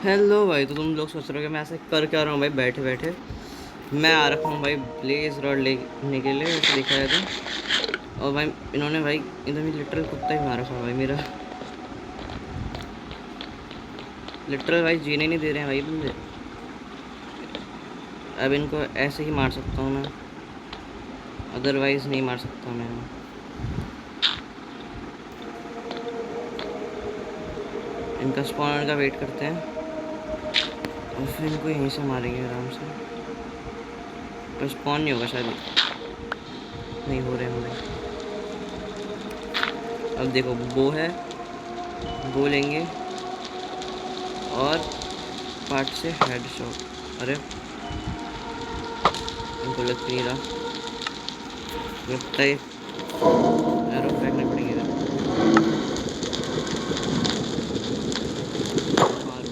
Hello भाई। तो तुम लोग सोच रहे हो कि मैं ऐसे कर क्या रहा हूँ भाई बैठे बैठे। मैं आ रखा हूँ भाई ब्लेज रॉड लेने के लिए, वैसे देखा जाए तो। और भाई इन्होंने भाई एकदम लिटरल कुत्ता ही मार रखा है भाई मेरा। लिटरल भाई जीने नहीं दे रहे हैं भाई बंदे। अब इनको ऐसे ही मार सकता हूँ मैं, अदरवाइज नहीं मार सकता मैं। इनका स्पॉन का वेट करते हैं और फिर इनको यहीं से मारेंगे आराम से। पर स्पॉन नहीं होगा शायद, नहीं हो रहे हैं भाई। अब देखो बो है, बो लेंगे और पार्ट से हेड शॉट। अरे इनको लग नहीं रहा, लगता है एरो फेंकने पड़ेंगे इधर। मारो।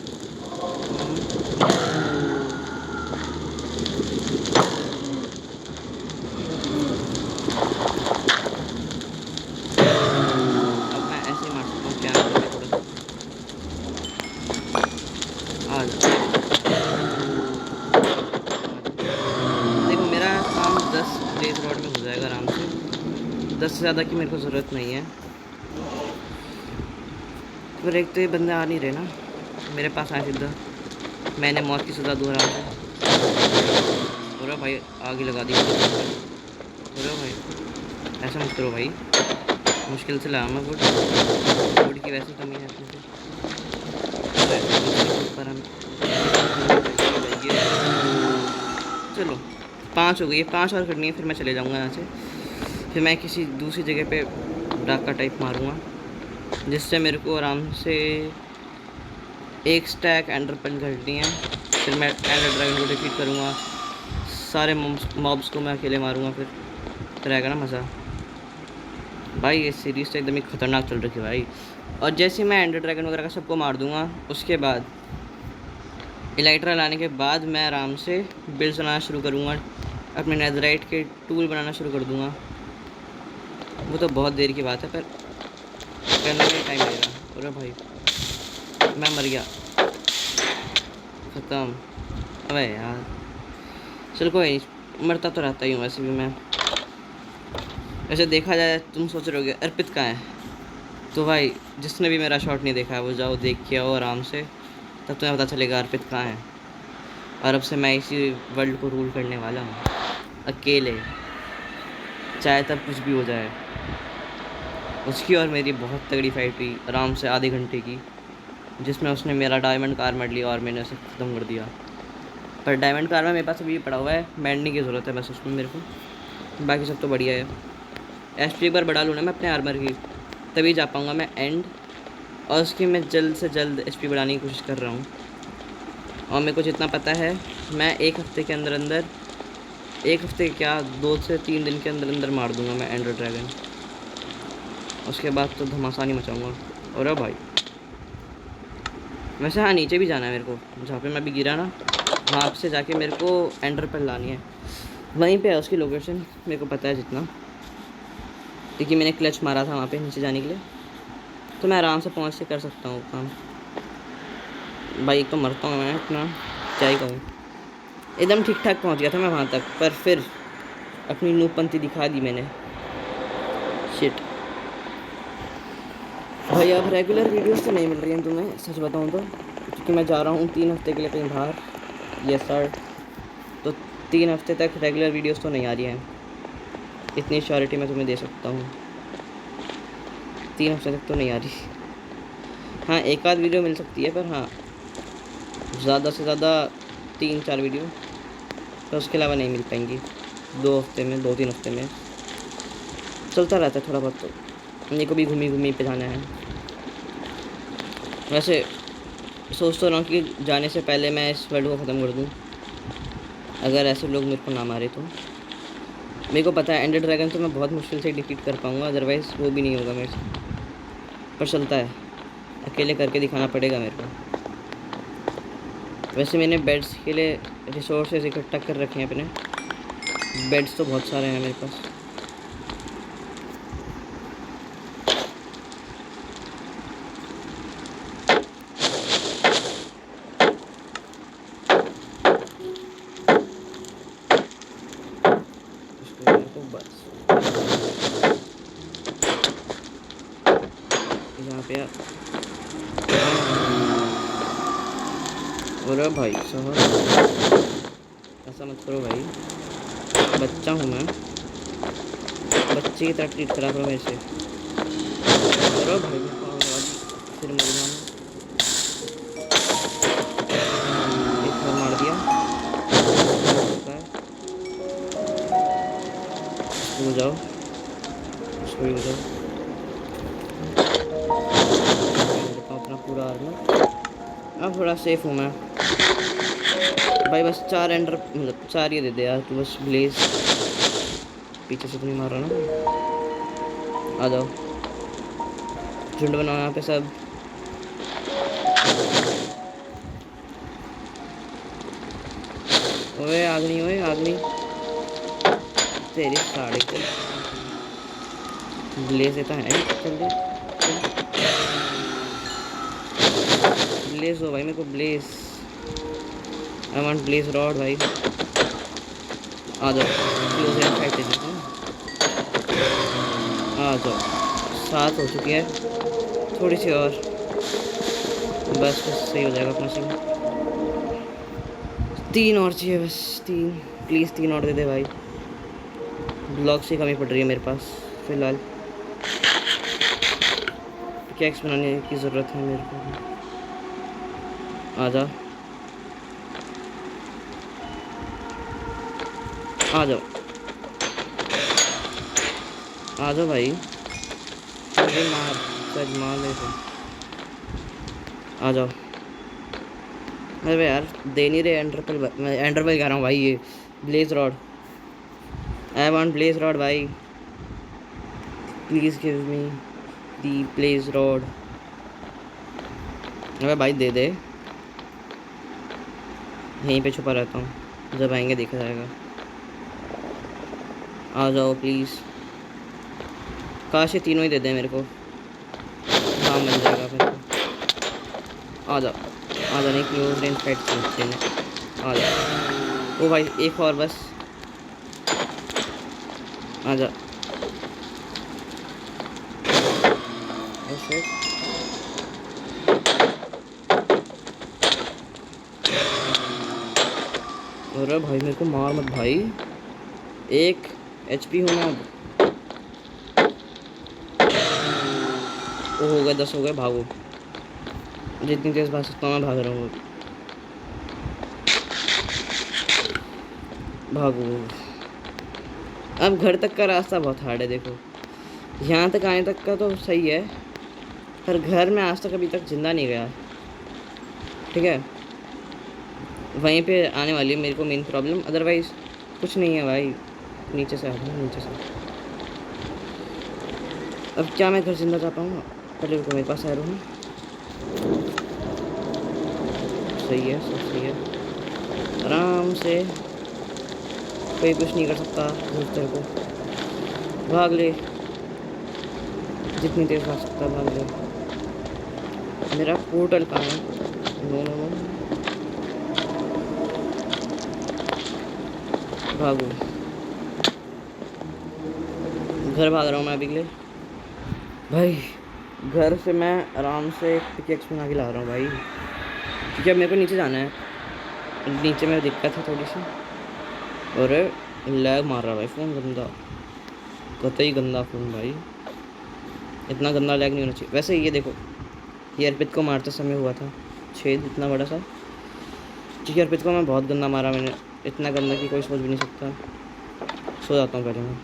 अब मैं ऐसे ही मार सकता हूँ, कैंप करके थोड़ा सा। आ जा, आ जा। देखो मेरा काम 10 ब्लेज रॉड में हो जाएगा आराम से। 10 से ज़्यादा की मेरे को ज़रूरत नहीं है। पर एक तो ये बंदे आ नहीं रहे ना मेरे पास, आए सीधा मैंने मौत की सज़ा दूँ आराम से। और भाई आगे लगा दी मुझे। और भाई ऐसा मत करो भाई, मुश्किल से लाया मैं वुड। वुड की वैसी कमी है अपने पे। अरे नहीं कूद पा रहा मैं। चलो 5 हो गई है, 5 और करनी है, फिर मैं चले जाऊँगा यहाँ से। फिर मैं किसी दूसरी जगह पे डाका टाइप मारूँगा, जिससे मेरे को आराम से एक स्टैक एंडर पेर्ल करनी है। फिर मैं एंडर ड्रैगन को डिफीट करूँगा, सारे मॉब्स को मैं अकेले मारूँगा। फिर आएगा ना मज़ा भाई। ये सीरीज़ तो एकदम ही खतरनाक चल रही है भाई। और जैसे मैं एंडर ड्रैगन वगैरह का सबको मार दूँगा, उसके बाद इलाइट्रा लाने के बाद मैं आराम से बिल्ड्स बनाना शुरू करूँगा, अपने नेदराइट के टूल बनाना शुरू कर दूँगा। वो तो बहुत देर की बात है, पर करने में टाइम लगेगा। अरे भाई मैं मर गया, ख़त्म। अबे यार चल कोई नहीं, मरता तो रहता ही हूँ वैसे भी मैं। वैसे देखा जाए, तुम सोच रहे होगे अर्पित कहाँ है, तो भाई जिसने भी मेरा शॉट नहीं देखा है वो जाओ देख के आओ आराम से, तब तुम्हें पता चलेगा अर्पित कहाँ है। और अब से मैं इसी वर्ल्ड को रूल करने वाला हूँ अकेले, चाहे तब कुछ भी हो जाए। उसकी और मेरी बहुत तगड़ी फाइट हुई आराम से आधे घंटे की, जिसमें उसने मेरा डायमंड कार मर लिया और मैंने उसे ख़त्म कर दिया। पर डायमंड कार में मेरे पास अभी पड़ा हुआ है, मैंडनी की ज़रूरत है बस उसमें मेरे को। बाकी सब तो बढ़िया है। एचपी एक बार बढ़ा लूँ ना मैं अपने आर्मर की, तभी जा पाऊँगा मैं एंड। और उसकी मैं जल्द से जल्द एचपी बढ़ाने की कोशिश कर रहा हूँ। और मेरे को जितना पता है, मैं एक हफ़्ते के अंदर अंदर, एक हफ़्ते क्या 2 से 3 दिन के अंदर अंदर मार दूँगा मैं एंडर ड्रैगन। उसके बाद तो धमासा नहीं मचाऊँगा। और भाई वैसे हाँ, नीचे भी जाना है मेरे को, जहाँ पे मैं अभी गिरा ना, वहाँ से जाके मेरे को एंडर पेर्ल लानी है। वहीं पे है उसकी लोकेशन, मेरे को पता है जितना, क्योंकि मैंने क्लच मारा था वहाँ पे नीचे जाने के लिए। तो मैं आराम से पहुँच के कर सकता हूँ काम। भाई एक तो मरता हूँ मैं अपना, क्या ही कहूँ। एकदम ठीक ठाक पहुँच गया था मैं वहाँ तक, पर फिर अपनी नूपंथी दिखा दी मैंने। शिट भाई, अब रेगुलर वीडियोस तो नहीं मिल रही हैं तुम्हें, सच बताऊँ तो, क्योंकि मैं जा रहा हूँ 3 हफ्ते के लिए कहीं बाहर। Yes sir. तो 3 हफ्ते तक रेगुलर वीडियोस तो नहीं आ रही हैं, इतनी श्योरिटी मैं तुम्हें दे सकता हूँ। 3 हफ्ते तक तो नहीं आ रही। हाँ एक आध वीडियो मिल सकती है, पर हाँ ज़्यादा से ज़्यादा 3-4 वीडियो, तो उसके अलावा नहीं मिल पाएंगी 2 हफ्ते में, 2-3 हफ्ते में। चलता रहता है थोड़ा बहुत, तो मेरे को भी घूमी घूमी पे जाना है। वैसे सोच तो रहा हूँ कि जाने से पहले मैं इस वर्ल्ड को ख़त्म कर दूँ, अगर ऐसे लोग मेरे को ना मारे तो। मेरे को पता है एंडर ड्रैगन तो मैं बहुत मुश्किल से डिफीट कर पाऊँगा, अदरवाइज़ वो भी नहीं होगा मेरे से। पर चलता है, अकेले करके दिखाना पड़ेगा मेरे को। वैसे मैंने बेड्स के लिए रिसोर्सेज इकट्ठा कर रखे हैं अपने, बेड्स तो बहुत सारे हैं मेरे पास। अरे भाई साहब, ऐसा मत करो भाई, बच्चा हूँ मैं, बच्चे की तरह ट्रीट करा करो मेरे से। अरे भाई मेरे को आवाज़ फिर मर जाना। एक और मार दिया, हो चुका है। इसको हो जाओ, इसको भी हो जाओ। पहन लेता हूँ अपना पूरा आर्मर, अब थोड़ा सेफ हूँ मैं भाई। बस 4 एंडर, मतलब 4 ये दे दे यार तू, बस ब्लेज। पीछे से तो नहीं मार रहा ना कोई? आ जाओ, झुंड बनाओ यहाँ पे सब। ओए आग नहीं, ओए आग नहीं, तेरी साड़ी चल। ब्लेज देता है, चल दे, ब्लेज दो भाई मेरे को, blaze. I want blaze rod भाई। आ जाओ, क्लोज एंड फाइट दे देता हूँ। आ जाओ, 7 हो चुकी है, थोड़ी सी और, बस बस सही हो जाएगा अपना सीन। 3 और चाहिए बस, 3 प्लीज़, 3 और दे दे भाई। ब्लॉक्स की कमी पड़ रही है मेरे पास फिलहाल, पिकैक्स बनाने की ज़रूरत है मेरे को। आ जा, आ जाओ, आ जाओ भाई, अरे मार, सच मार ले तो। आ जाओ, अरे यार दे नहीं रहे एंडरपल, मैं एंडरपल कह रहा हूँ भाई, ये blaze rod. I want blaze rod भाई, please give me the blaze rod. अबे भाई दे दे, यहीं पे छुपा रहता हूँ, जब आएंगे देखा जाएगा। आ जाओ प्लीज़, काश ये तीनों ही दे दे मेरे को, काम बन जाएगा फिर। आ जाओ, आ जाओ, नहीं क्लोज रेंज फाइट खेलते हैं, आ जाओ। ओ भाई एक और बस, आ जाओ। ऐसे अरे भाई मेरे को मार मत भाई, 1 HP हूँ मैं अब। ओ हो गए 10 हो गए, भागो, जितनी तेज भाग सकता हूँ मैं भाग रहा हूँ, भागो। अब घर तक का रास्ता बहुत हार्ड है, देखो यहाँ तक आने तक का तो सही है, पर घर में आज तक अभी तक जिंदा नहीं गया, ठीक है। वहीं पे आने वाली है मेरे को मेन प्रॉब्लम, अदरवाइज कुछ नहीं है भाई। नीचे से आ रहा हूँ, नीचे से। अब क्या मैं घर जिंदा जा पाऊँगा? पहले रुको, मेरे पास एरो है, सही है, सब सही है, आराम से, कोई कुछ नहीं कर सकता। तेरे को भाग ले, जितनी तेज भाग सकता भाग ले। मेरा पोर्टल कहाँ है? नो नो नो, भागो, घर भाग रहा हूँ मैं अभी के लिए भाई। घर से मैं आराम से पिकेक्स बना के ला रहा हूँ भाई, क्योंकि अब मेरे को नीचे जाना है। नीचे में दिक्कत है थोड़ी सी, और लैग मार रहा है भाई फ़ोन, गंदा, कतई गंदा फ़ोन भाई, इतना गंदा लैग नहीं होना चाहिए। वैसे ये देखो, ये अर्पित को मारते समय हुआ था छेद इतना बड़ा सा, क्योंकि अर्पित को मैं बहुत गंदा मारा मैंने, इतना गंदा कि कोई सोच भी नहीं सकता। सो जाता हूँ पहले मैं।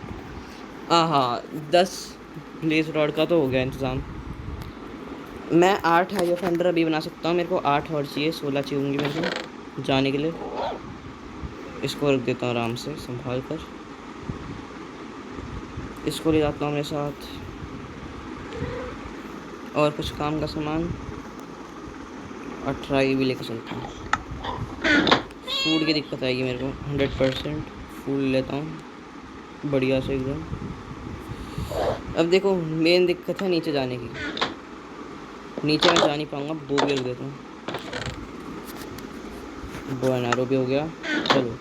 हाँ, 10 ब्लेज रॉड का तो हो गया इंतज़ाम। मैं 8 हाई ऑफेंडर अभी बना सकता हूँ, मेरे को 8 और चाहिए, 16 चाहिए मेरे को जाने के लिए। इसको रख देता हूँ आराम से संभाल कर, इसको ले जाता हूँ मेरे साथ, और कुछ काम का सामान 18 भी लेकर चलता हूँ। फूड की दिक्कत आएगी मेरे को, 100% फूड लेता हूँ बढ़िया से एकदम। अब देखो मेन दिक्कत है नीचे जाने की, नीचे मैं जा नहीं पाऊँगा, बो भी रख देता हूँ, बो एंड एरो भी हो गया। चलो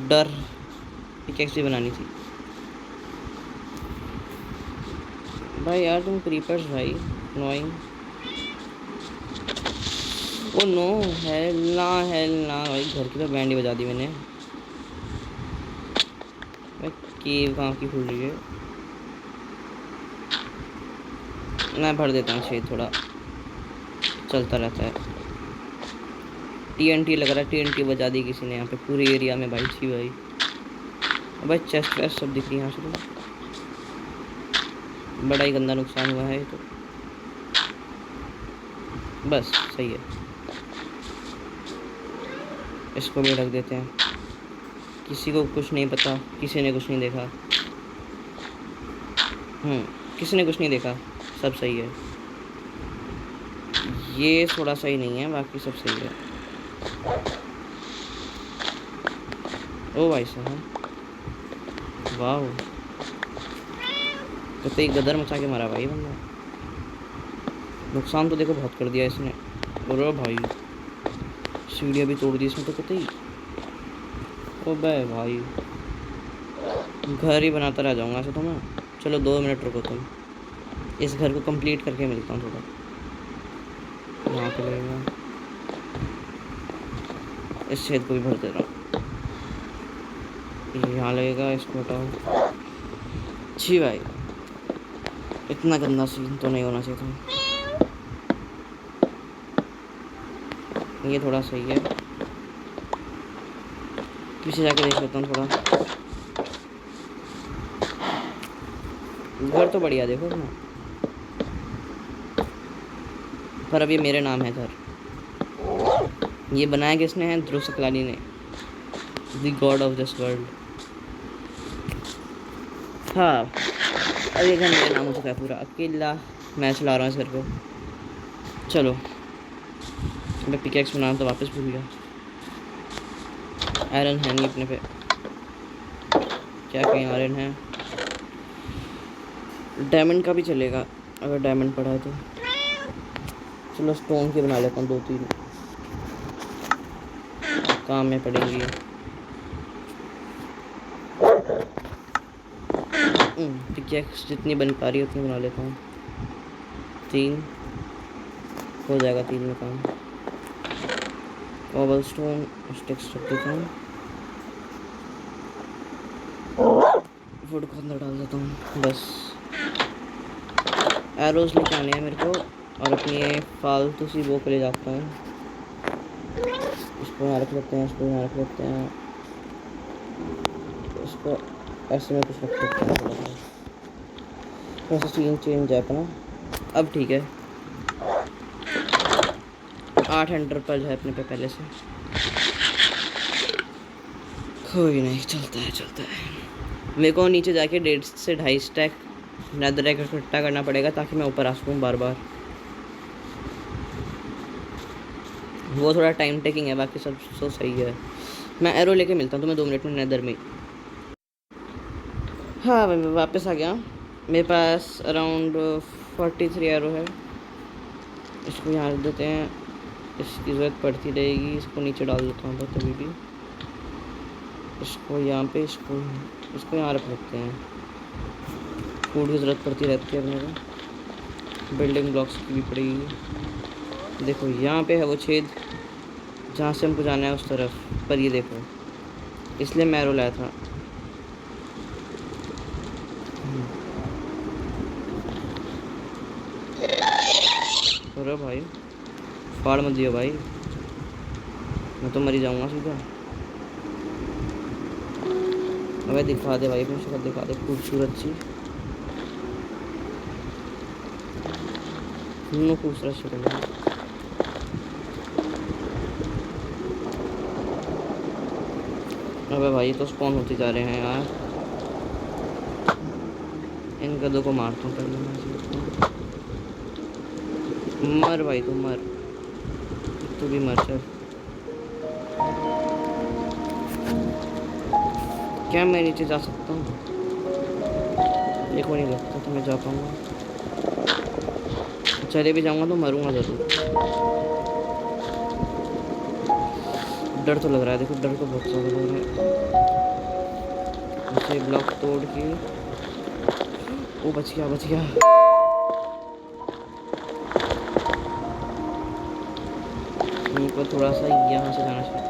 डर, पिकेक्स भी बनानी थी भाई यार, तुम क्रीपर्स भाई, नॉइंग। ओ नो, हेल ना भाई, घर की तो बैंड ही बजा दी मैंने। भाई केव कहाँ की खुल रही है? मैं भर देता हूँ छेद, थोड़ा चलता रहता है। TNT लग रहा है, TNT बजा दी किसी ने यहाँ पे पूरे एरिया में भाई। छी भाई, भाई चेस्ट वेस्ट सब दिख रही है यहाँ से तो। बड़ा ही गंदा नुकसान हुआ है ये तो। बस सही है, इसको भी ढक देते हैं। किसी को कुछ नहीं पता, किसी ने कुछ नहीं देखा। किसी ने कुछ नहीं देखा, सब सही है। ये थोड़ा सही नहीं है, बाकी सब सही है। ओ भाई साहब, वाह, कतई गदर मचा के मारा भाई बंदा। नुकसान तो देखो बहुत कर दिया इसने। अरे भाई, सीढ़ियाँ भी तोड़ दी इसने तो कतई। ओ भाई, घर ही बनाता रह जाऊंगा ऐसे तो मैं। चलो 2 मिनट रुको तुम, इस घर को कंप्लीट करके मिलता हूँ थोड़ा। यहाँ पे लगेगा, इस छेद को भी भर दे रहा हूँ। यहाँ लगेगा, इसको हटाओ। छी भाई, इतना गंदा सीन तो नहीं होना चाहिए था। ये थोड़ा सही है, पीछे जाके देख लेता हूँ थोड़ा। घर तो बढ़िया देखो ना, पर अब ये मेरे नाम है घर। ये बनाया किसने है? ध्रुव सकलानी ने, the God of this world. हाँ, अब ये घर मेरे नाम हो चुका है पूरा, अकेला मैं चला रहा हूँ इस घर को। चलो, मैं पिकेक्स बनाना तो वापस भूल गया। आयरन है नहीं अपने पे, क्या कहीं आयरन है? डायमंड का भी चलेगा अगर डायमंड पड़ा है तो। चलो स्टोन के बना लेता हूँ 2-3, काम में पड़ेंगी। पिकेक्स जितनी बन पा रही है उतनी बना लेता हूँ। 3 हो जाएगा, 3 में काम। कोबल स्टोन स्टिक्स रख देता हूँ, वुड को अंदर डाल देता हूँ बस। एरोज लेके आने हैं मेरे को, और अपनी ये फालतू सी वो को ले जाता हूँ। इसको यहाँ रख लेते हैं, इसको यहाँ रख लेते हैं, इसको ऐसे में कुछ रख सकते हैं थोड़ा सा। वैसे सीन चेंज है अपना, अब ठीक है। 8 एंटर पर्ल है अपने पे पहले से, कोई नहीं, चलता है चलता है। मेरे को नीचे जाके 1.5 से 2.5 स्टैक नेदरराइट इकट्ठा करना पड़ेगा ताकि मैं ऊपर आ सकूँ बार बार। वो थोड़ा टाइम टेकिंग है, बाकी सब तो सही है। मैं एरो लेके मिलता हूँ तुम्हें 2 मिनट में नेदर में। हाँ भाई, मैं वापस आ गया। मेरे पास अराउंड 43 एरो है। इसको यहाँ रख देते हैं, इसकी ज़रूरत पड़ती रहेगी। इसको नीचे डाल देता हूँ कभी भी। इसको यहाँ पे, इसको यहाँ रख लेते हैं। फूड की ज़रूरत पड़ती रहती है अपने को, बिल्डिंग ब्लॉक्स की भी पड़ेगी। देखो यहाँ पे है वो छेद जहाँ से हमको जाना है उस तरफ, पर ये देखो, इसलिए मैं एरो लाया था। अरे भाई, फाड़ मत दियो भाई, मैं तो मर ही जाऊँगा सीधा। अबे दिखा दे भाई, अपनी शक्ल दिखा दे खूबसूरत सी, खूबसूरत शक्ल है। अबे भाई तो स्पॉन होते जा रहे हैं यार, इन गधों को मारता हूँ पहले मैं। मर भाई, तू मर, तू भी मर। चल, क्या मैं नीचे जा सकता हूँ? मेरे को नहीं लगता तो मैं जा पाऊँगा। चले भी जाऊँगा तो मरूंगा ज़रूर। डर तो लग रहा है, देखो डर तो बहुत ज़्यादा लग रहा है। उसे ब्लॉक तोड़ के, वो बच गया, बच गया। हमको थोड़ा सा यहाँ से जाना चाहिए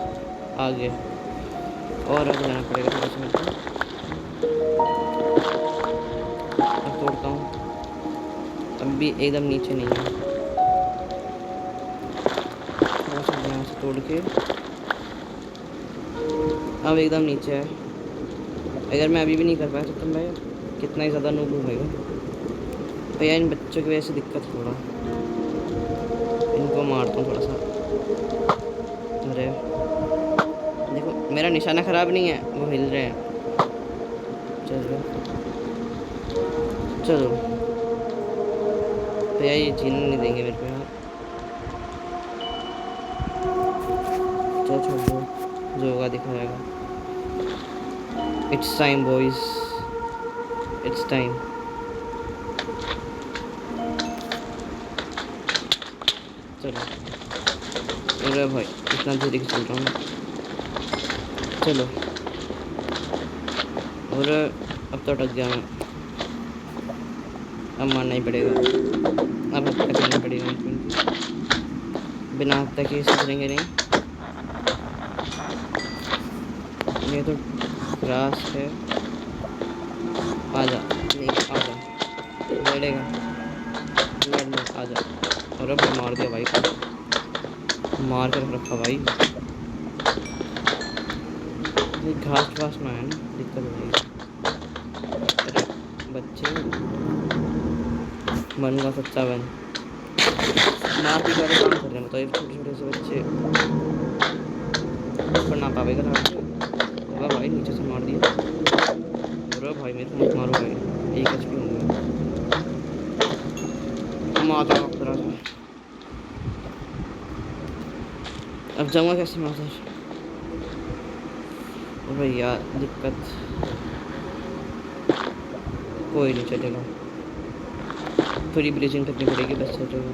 आगे, और आगे जाना पड़ेगा थोड़ा सा मेरे को। अब तोड़ता हूँ, अब भी एकदम नीचे नहीं है, थोड़ा सा यहाँ से तोड़ के अब एकदम नीचे है। अगर मैं अभी भी नहीं कर पाया तो मैं कितना ही ज़्यादा नूब होगा भैया। इन बच्चों की वजह से दिक्कत थोड़ा, इनको मारता हूँ थोड़ा सा। अरे देखो मेरा निशाना ख़राब नहीं है, वो हिल रहे हैं। चलो चलो भैया, ये जीने नहीं देंगे मेरे को यार। चलो छोड़ दो, जो होगा दिखा जाएगा। It's time boys, it's time. चलो अरे भाई इतना धीरे से चल रहा हूँ। चलो और अब तो अटक गया मैं, अब मारना ही पड़ेगा, अब हत्या करना पड़ेगा इनको। बिना हत्या के सुधरेंगे नहीं। ये तो ग्रास है, आजा नहीं आजा, लड़ेगा लड़ लो आजा। और अब मार दिया भाई को, मार कर रखा भाई। ये घास घास ना है ना, दिक्कत हो जाएगी। अरे बच्चे बनूंगा सच्चा बन, मार पीट वाले काम कर रहे हैं बताइए, छोटे छोटे से बच्चे ऊपर ना पावेगा होगा भाई, नीचे से मार दिया। अरे भाई मेरे को मत मारो भाई, एक एचपी होंगे माता तरह से। अब जाऊँगा कैसे मैं उधर? भाई यार दिक्कत, कोई नहीं चलेगा, थोड़ी ब्रीजिंग करनी पड़ेगी बस चलेगा।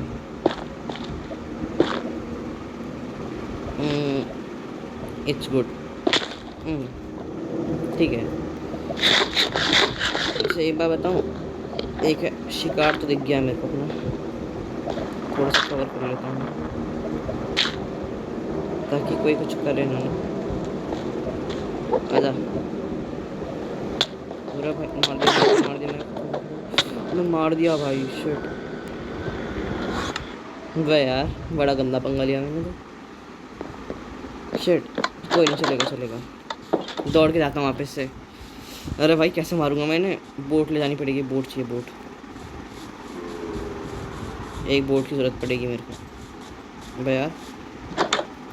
इट्स गुड, ठीक है। इसे एक बार बताऊँ, एक शिकार तो दिख गया मेरे को अपना, थोड़ा सा कवर कर लेता हूँ ताकि कोई कुछ करे ना। आजा पूरा भाई, मार दिया मैं मार दिया भाई, शिट। वह यार बड़ा गंदा पंगा लिया मैंने तो, शिट। कोई नहीं चलेगा चलेगा, दौड़ के जाता हूँ वापस से। अरे भाई कैसे मारूंगा मैंने, बोट ले जानी पड़ेगी, बोट चाहिए बोट, एक बोट की ज़रूरत पड़ेगी मेरे को भाई यार।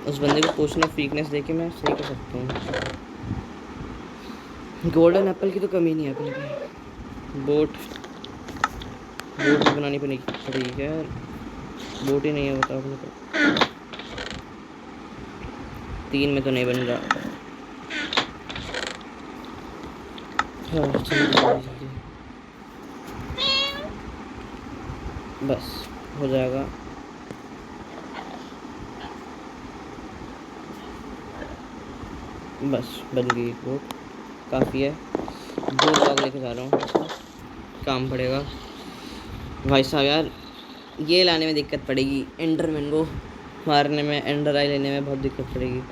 उस बंदे को पूछना फ्रीकनेस दे के मैं सही कर सकता हूँ। गोल्डन एप्पल की तो कमी नहीं है अपने पे। बोट बोट बनानी पड़ेगी यार, बोट ही नहीं है बताओ अपने को। 3 में तो नहीं बन रहा। जल्दी बस हो जाएगा। बस बन गई बोट, काफ़ी है। 2 लॉग लेके जा रहा हूँ, काम पड़ेगा भाई साहब यार। ये लाने में दिक्कत पड़ेगी, एंडरमैन को मारने में, एंडर आई लेने में बहुत दिक्कत पड़ेगी।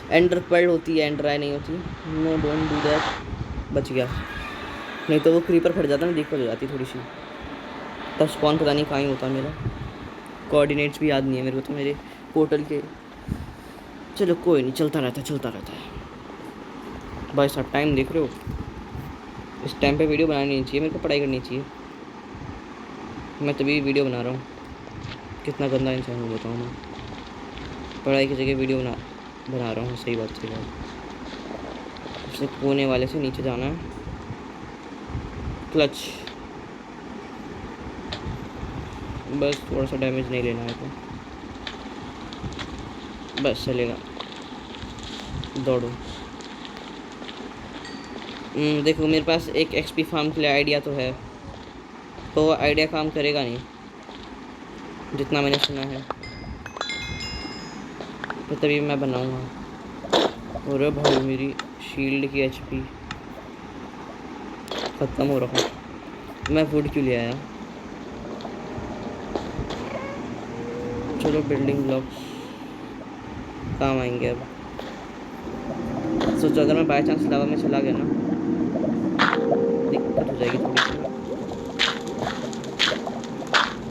एंडर पर्ल होती है, एंडर आई नहीं होती। नो डोंट डू दैट, बच गया, नहीं तो वो क्रीपर फट जाता ना, दिक्कत हो जाती थोड़ी सी। तब स्पॉन पता नहीं कहाँ ही होता मेरा, कोऑर्डिनेट्स भी याद नहीं है मेरे को तो मेरे पोर्टल के। चलो कोई नहीं, चलता रहता है भाई साहब। टाइम देख रहे हो, इस टाइम पे वीडियो बनानी नहीं चाहिए मेरे को, पढ़ाई करनी चाहिए। मैं तभी वीडियो बना रहा हूँ, कितना गंदा इंसान हूँ बताऊँ मैं, पढ़ाई की जगह वीडियो बना रहा हूँ। सही बात उससे कोने वाले से नीचे जाना है, क्लच, बस थोड़ा सा डैमेज नहीं लेना है तो बस चलेगा। दौड़ो। देखो मेरे पास एक एक्सपी फार्म के लिए आइडिया तो है, तो वो आइडिया काम करेगा नहीं जितना मैंने सुना है, तो तभी मैं बनाऊंगा। और भाई मेरी शील्ड की एचपी ख़त्म हो रहा है, मैं वुड क्यों ले आया। चलो बिल्डिंग ब्लॉक्स काम आएंगे अब। सोचो अगर मैं बाई चांस लावा में चला गया ना, दिक्कत हो जाएगी थोड़ी सी।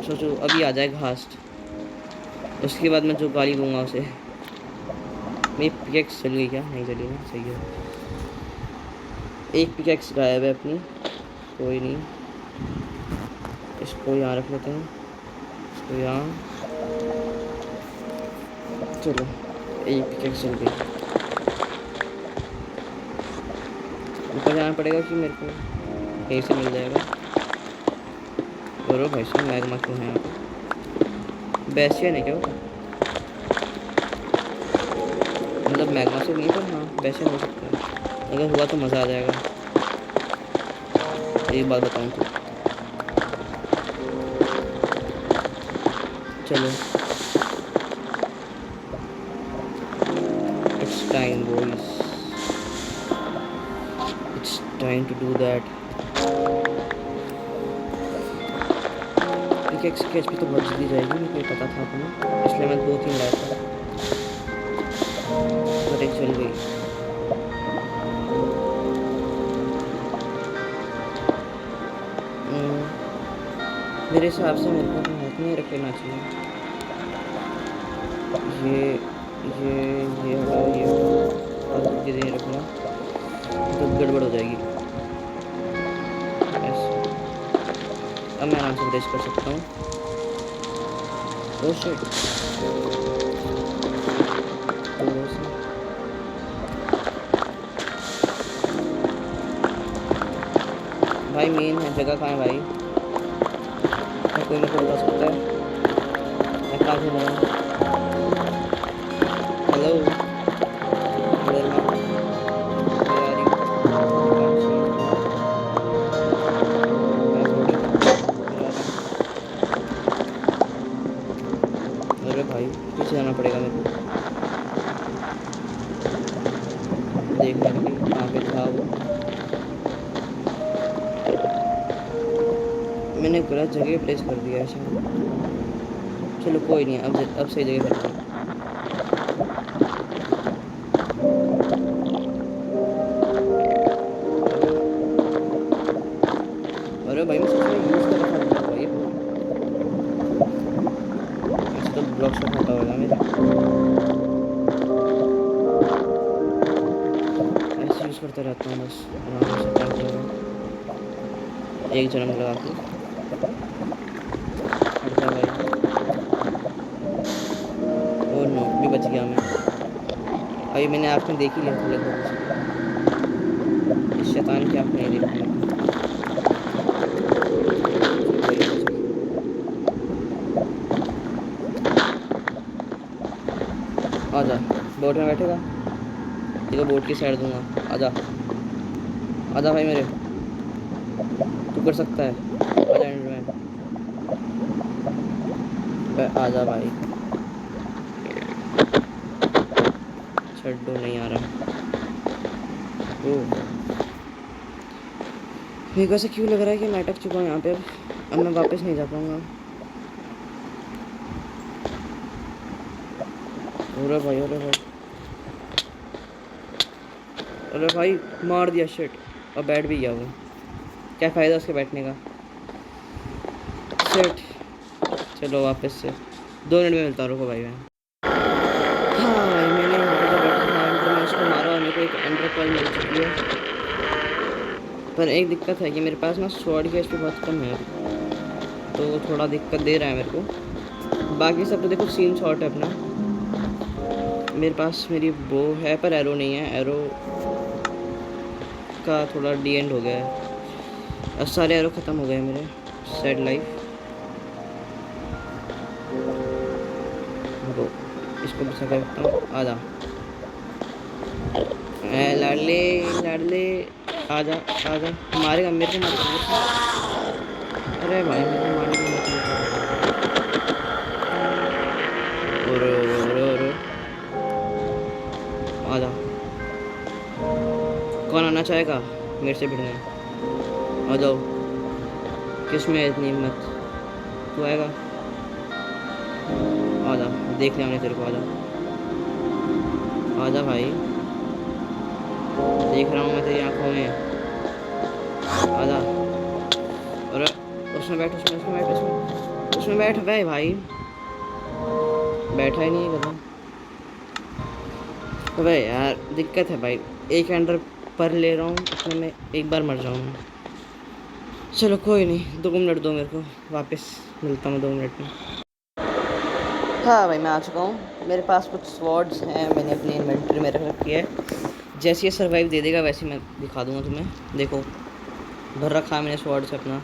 सोचो अभी आ जाए घास्ट, उसके बाद मैं जो गाली दूंगा उसे। मेरी पिकेक्स चल गई क्या? नहीं चली ना, सही है। एक पिकेक्स गायब है अपनी, कोई नहीं, इसको यहाँ रख लेते हैं, इसको यहाँ। चलो एक पिकेक्स चल गई। ऊपर जाना पड़ेगा कि मेरे को कहीं से मिल जाएगा? और भाई साहब मैग्मा क्यों है यहाँ पे? बेसियन है क्या वो? मतलब मैग्मा से नहीं, पर हाँ बेसियन हो सकता है। अगर हुआ तो मज़ा आ जाएगा। एक बात बताऊँ तो, चलो it's time boys, it's time to do that. Pickaxe की एचपी तो बहुत जल्दी जाएगी, मुझे पता था अपना, इसलिए मैं 2-3 लाया था, पर एक चल गई। मेरे हिसाब से मेरे को हाथ में रख लेना चाहिए। ये हटाओ, ये हटाओ, चीज़ें नहीं रखना तो गड़बड़ हो जाएगी। ऐसे अब मैं आराम से ब्रेस कर सकता हूँ। ओह शिट, भाई मेन है जगह कहाँ है भाई? कोई मेरे को बता सकता है? मैं कहाँ घूम रहा हूँ? हेलो, अरे भाई पीछे जाना पड़ेगा मेरे को, देखने के लिए कहाँ पे था वो। मैंने गलत जगह प्लेस कर दिया है शायद। चलो कोई नहीं, अब सही जगह करते हैं। अरे भाई मैं सोच रहा यूज़ कर रहा था भाई, ऐसे तो ब्लॉक शॉट होता होगा मेरा। ऐसे यूज़ करता रहता हूँ बस आराम से, कर जाएगा एक जन्म लगा के। हटता भाई, ओ नो भी बच गया मैं। अभी मैंने आपने देख ही लिया था लगभग, इस शैतान की आपने नहीं देखा। आजा, बोट में बैठेगा, देखो बोट की साइड दूंगा। आजा आजा भाई मेरे, तू कर सकता है, आजा एंडरमैन, आजा भाई। छड्डो नहीं आ रहा। ओह मेरे को से क्यों लग रहा है कि मैं अटक चुका हूँ यहाँ पे। अब मैं वापस नहीं जा पाऊँगा। अरे भाई, अरे भाई, अरे भाई मार दिया, शिट। और बैठ भी गया वो, क्या फ़ायदा उसके बैठने का। शिट, चलो वापस से 2 मिनट में मिलता हूँ, रुको भाई मैं। हाँ भाई मैंने यहाँ पे जो बैठा था एंडर में उसको मारा और मेरे को एक एंडर पर्ल मिल चुकी है। पर एक दिक्कत है कि मेरे पास ना स्वॉर्ड की एचपी बहुत कम है, तो थोड़ा दिक्कत दे रहा है मेरे को। बाकी सब तो देखो सीन शॉट है अपना। मेरे पास मेरी बो है पर एरो नहीं है, एरो का थोड़ा डी एंड हो गया है। अब सारे एरो ख़त्म हो गए मेरे, सैड लाइफ। रुको इसको बचा कर रखता हूँ। आजा लाडले, लाडले, आजा आजा, मारेगा मेरे को, मारेगा। अरे भाई मेरे को मारने की हिम्मत नहीं कर रहा। आजा, कौन आना चाहेगा मेरे से भिड़ने? आ जाओ, किस में है इतनी हिम्मत? तू आएगा? आजा, देख लिया हमने तेरे को, आजा। आजा भाई, देख रहा हूँ मैं तेरी आंखों में। आजा। और उसमें बैठ, उसमें बैठ, उसमें बैठ बे भाई। बैठा ही नहीं है कदम। अबे यार दिक्कत है भाई, एक एंडर पर ले रहा हूँ, उतने में एक बार मर जाऊँ। चलो कोई नहीं, 2 मिनट दो मेरे को, वापस मिलता हूँ 2 मिनट में। हाँ भाई मैं आ चुका हूँ। मेरे पास कुछ स्वॉर्ड्स हैं, मैंने अपनी इन्वेंट्री में रख रखी है। जैसे ये सर्वाइव दे देगा वैसे मैं दिखा दूँगा तुम्हें। देखो भर रखा है मैंने स्वॉर्ड से अपना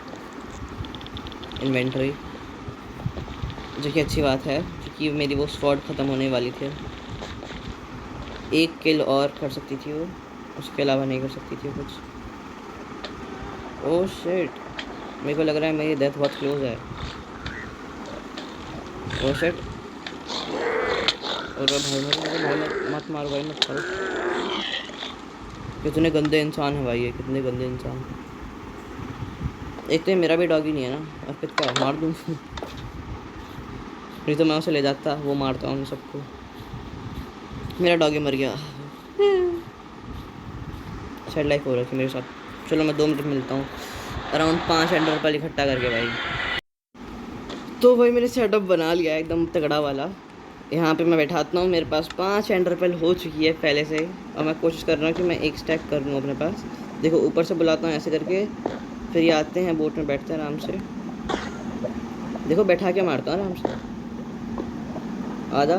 इन्वेंट्री, जो कि अच्छी बात है क्योंकि मेरी वो स्वॉर्ड ख़त्म होने वाली थी। एक किल और कर सकती थी वो, उसके अलावा नहीं कर सकती थी कुछ। ओह शिट, मेरे को लग रहा है मेरी डेथ बहुत क्लोज है। ओह शिट, और भाई मत मारो भाई, मत मारो। कितने गंदे इंसान है भाई ये, कितने गंदे इंसान। एक तो ये मेरा भी डॉगी नहीं है ना, अर्पित का मार दूँ नहीं तो मैं उसे ले जाता, वो मारता हूँ सबको। मेरा डॉगी मर गया। सैड लाइफ हो रही थी मेरे साथ। चलो मैं 2 मिनट मिलता हूँ, अराउंड 5 एंडर पर इकट्ठा करके भाई। तो भाई मैंने सेटअप बना लिया है एकदम तगड़ा वाला। यहाँ पे मैं बैठाता हूँ, मेरे पास 5 एंडरपेल हो चुकी है पहले से, और मैं कोशिश कर रहा हूँ कि मैं एक स्टैक कर लूँ अपने पास। देखो ऊपर से बुलाता हूँ ऐसे करके, फिर ये आते हैं बोट में बैठते हैं आराम से। देखो बैठा के मारता हूँ आराम से। आजा,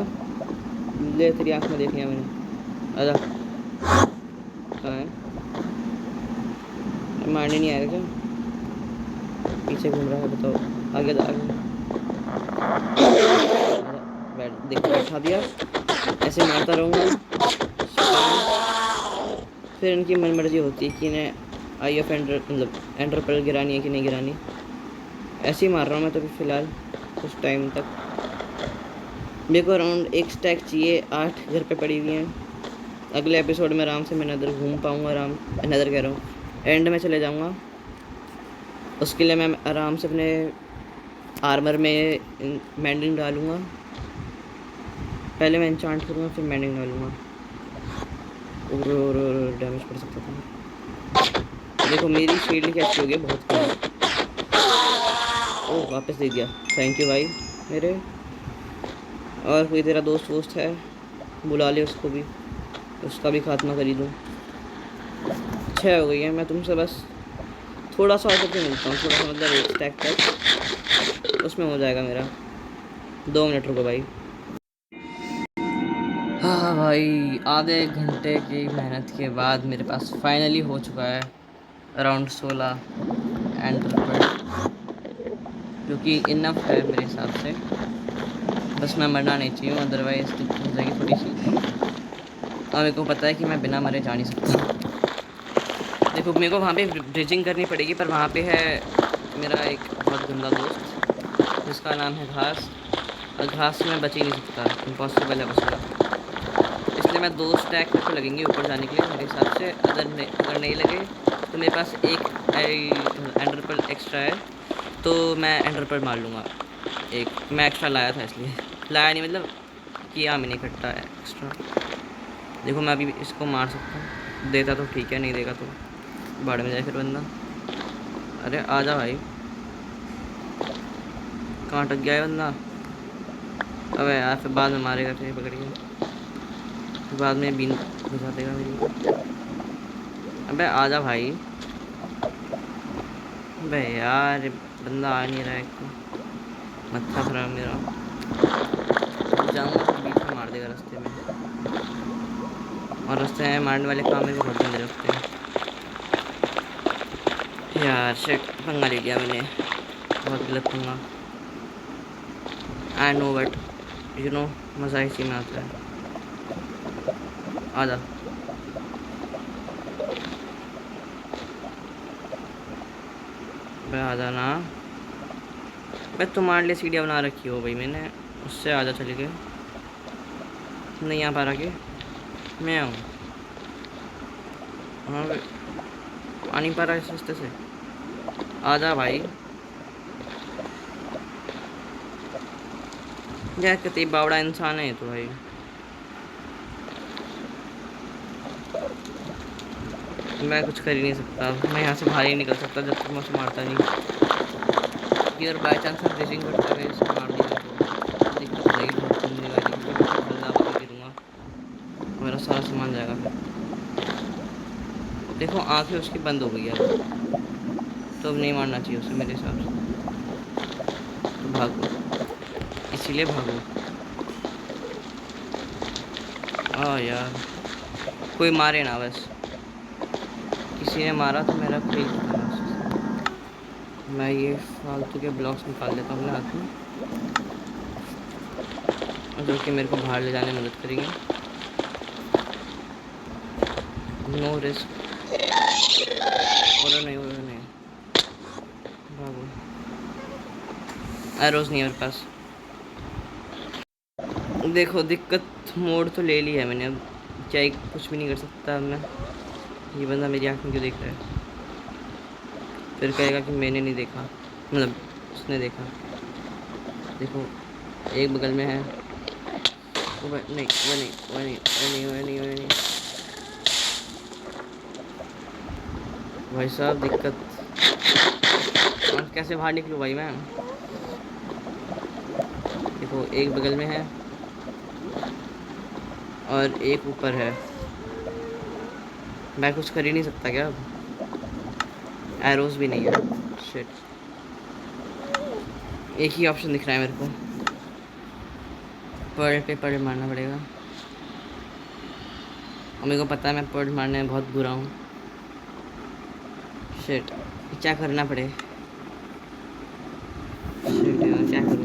ले तेरी आँख में देख लिया मैंने। आजा, कहाँ है? मारने नहीं आएगा क्या? पीछे घूम रहा है, बताओ आगे आगे। बैठ, देखो बैठा दिया, ऐसे मारता रहूँगा। फिर इनकी मनमर्जी होती है कि इन्हें आई एफ एंडर मतलब एंडर पेल गिरानी है कि नहीं गिरानी। ऐसे ही मार रहा हूँ मैं तो फ़िलहाल कुछ टाइम तक। मेरे को अराउंड एक स्टैक चाहिए, 8 घर पे पड़ी हुई हैं। अगले एपिसोड में आराम से मैं नदर घूम पाऊँगा, नदर कह रहा हूँ, एंड में चले जाऊँगा। उसके लिए मैं आराम से अपने आर्मर में मैंडिंग डालूँगा। पहले मैं इंचांट करूँगा फिर मैंडिंग डालूँगा। और डैमेज पड़ सकता था। देखो मेरी शील्ड कैसी हो गई, बहुत कम। ओह वापस दे दिया, थैंक यू भाई मेरे। और कोई तेरा दोस्त वोस्त है बुला ले उसको भी, उसका भी खात्मा करी दूँ। 6 हो गई है, मैं तुमसे बस थोड़ा सा और करके मिलता हूँ, थोड़ा सा मतलब एक स्टैक तक, उसमें हो जाएगा मेरा। 2 मिनट रुको भाई। हाँ भाई, आधे घंटे की मेहनत के बाद मेरे पास फाइनली हो चुका है अराउंड 16 एंडरपेल, जो कि इनफ है मेरे हिसाब से। बस मैं मरना नहीं चाहिए, अदरवाइज़ दिक्कत हो जाएगी थोड़ी सी। और मेरे को पता है कि मैं बिना मरे जा नहीं सकता। देखो मेरे को वहाँ पे ब्रिजिंग करनी पड़ेगी, पर वहाँ पे है मेरा एक बहुत गंदा दोस्त जिसका नाम है घास, और घास से मैं बच ही नहीं सकता, इम्पॉसिबल है बचना। इसलिए मैं 2 स्टैक मेरे को लगेंगे ऊपर जाने के लिए मेरे हिसाब से। अगर नहीं लगे तो मेरे पास एक एंडरपेल एक्स्ट्रा है, तो मैं एंडरपेल मार लूँगा। एक मैं एक्स्ट्रा लाया था, इसलिए लाया नहीं मतलब किया मैंने इकट्ठा एक्स्ट्रा। देखो मैं अभी इसको मार सकता हूँ, देता तो ठीक है, नहीं देगा तो बाढ़ में जाए फिर बंदा। अरे आजा भाई, कहाँ अटक गया है बंदा? अबे यार फिर बाद में मारेगा, फिर पकड़िए, फिर बाद में बीन घुसा देगा मेरी। अबे आजा भाई। अबे यार बंदा आ नहीं रहा है, एक तो मत्था खराब मेरा। जाऊँगा तो बीच में मार देगा रास्ते में, और रास्ते में मारने वाले काम में भी बहुत गंदे लगते हैं यार। शिट, पंगा ले लिया मैंने, बहुत गलत पंगा। I know but you know, मज़ा इसी में आता है। आजा, भाई आजा ना। मैं तुम्हारे लिए सीढ़ियाँ बना रखी हो भाई मैंने, उससे आजा चले गए। नहीं आ पा रहा कि मैं आऊँ? हाँ भाई, आ नहीं पा रहा इस रास्ते से। आजा भाई। यार कितनी बावड़ा इंसान है ये तो भाई। मैं कुछ कर ही नहीं सकता, मैं यहाँ से बाहर ही निकल सकता जब तक मैं उसे मारता नहीं। कि अगर बाई चांस मैं ब्रेजिंग करते हुए उसे मार दिया तो दिक्कत रहेगी बहुत घूमने वाली, क्योंकि मैं बल्ला बल्ला गिरूँगा, मेरा सारा सामान जाएगा फिर। देखो आँखें उसकी बंद हो गई है, तो अब नहीं मारना चाहिए उसे मेरे हिसाब से। तो भागो, इसीलिए भागो। यार कोई मारे ना बस, किसी ने मारा तो मेरा कोई खत्म। मैं ये फालतू के ब्लॉक्स निकाल लेता हूँ अपने हाथ में, जो कि मेरे को बाहर ले जाने में मदद करेंगे। नो रिस्क, और नहीं भागो। एरोज नहीं है मेरे पास। देखो दिक्कत मोड़ तो ले ली है मैंने, अब क्या कुछ भी नहीं कर सकता मैं। ये बंदा मेरी आँख में क्यों देख रहा है? फिर कहेगा कि मैंने नहीं देखा, मतलब उसने देखा। देखो एक बगल में है, वो नहीं। भाई साहब दिक्कत, कैसे बाहर निकलूँ भाई मैं? देखो एक बगल में है और एक ऊपर है, मैं कुछ कर ही नहीं सकता क्या अब? एरोज भी नहीं है, शिट। एक ही ऑप्शन दिख रहा है मेरे को, पर्ल पे पर्ल मारना पड़ेगा। और मेरे को पता है मैं पर्ल मारने में बहुत बुरा हूँ। शिट, क्या करना पड़े? शिट यार, क्या करूँ?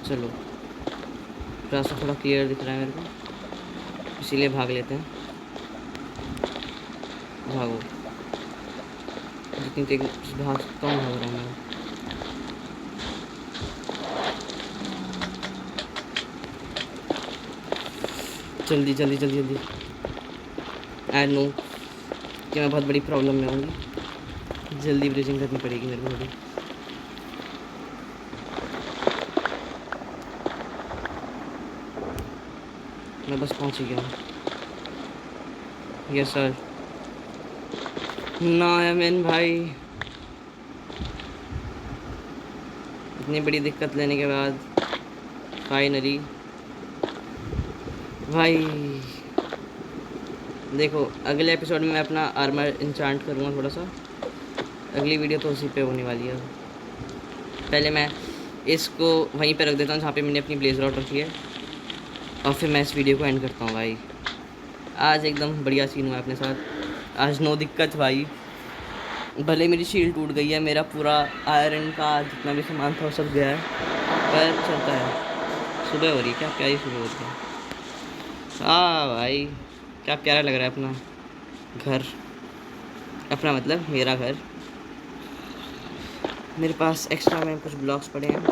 चलो रास्ता थोड़ा क्लियर दिख रहा है मेरे को, इसीलिए भाग लेते हैं। भागो, जितनी तेज भाग सकता हूँ भाग रहा हूँ मैं। जल्दी। आई नो कि मैं बहुत बड़ी प्रॉब्लम में हूँ, जल्दी ब्रेजिंग करनी पड़ेगी मेरे को थोड़ी। मैं बस पहुँच ही गया हूँ। Yes sir. ना मैन भाई, इतनी बड़ी दिक्कत लेने के बाद फाइनली भाई। देखो अगले एपिसोड में मैं अपना आर्मर इंचांट करूँगा थोड़ा सा, अगली वीडियो तो उसी पे होने वाली है। पहले मैं इसको वहीं पे रख देता हूँ जहाँ पे मैंने अपनी ब्लेज रॉड रखी है, और फिर मैं इस वीडियो को एंड करता हूँ भाई। आज एकदम बढ़िया सीन हुआ अपने साथ, आज नो दिक्कत भाई। भले मेरी शील्ड टूट गई है, मेरा पूरा आयरन का जितना भी सामान था वो सब गया है, पर चलता है। सुबह हो रही है, क्या प्यारी सुबह हो रही है। भाई क्या प्यारा लग रहा है अपना घर, अपना मतलब मेरा घर। मेरे पास एक्स्ट्रा में कुछ ब्लॉक्स पड़े हैं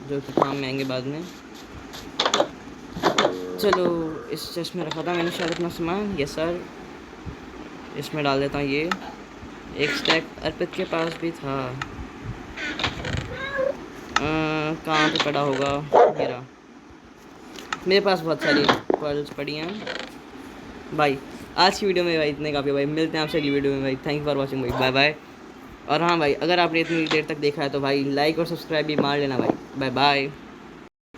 जो कि काम में आएंगे बाद में। चलो इस चेस्ट में रखा था मैंने शायद अपना सामान, यस सर। इसमें डाल देता हूँ ये, एक स्टैक अर्पित के पास भी था। कहाँ पे पड़ा होगा? मेरा मेरे पास बहुत सारी पर्ल्स पड़ी हैं भाई। आज की वीडियो में भाई इतने काफ़ी भाई, मिलते हैं आपसे अगली वीडियो में भाई। थैंक यू फॉर वॉचिंग भाई, बाय बाय। और हाँ भाई, अगर आपने इतनी देर तक देखा है तो भाई लाइक और सब्सक्राइब भी मार लेना भाई। Bye bye.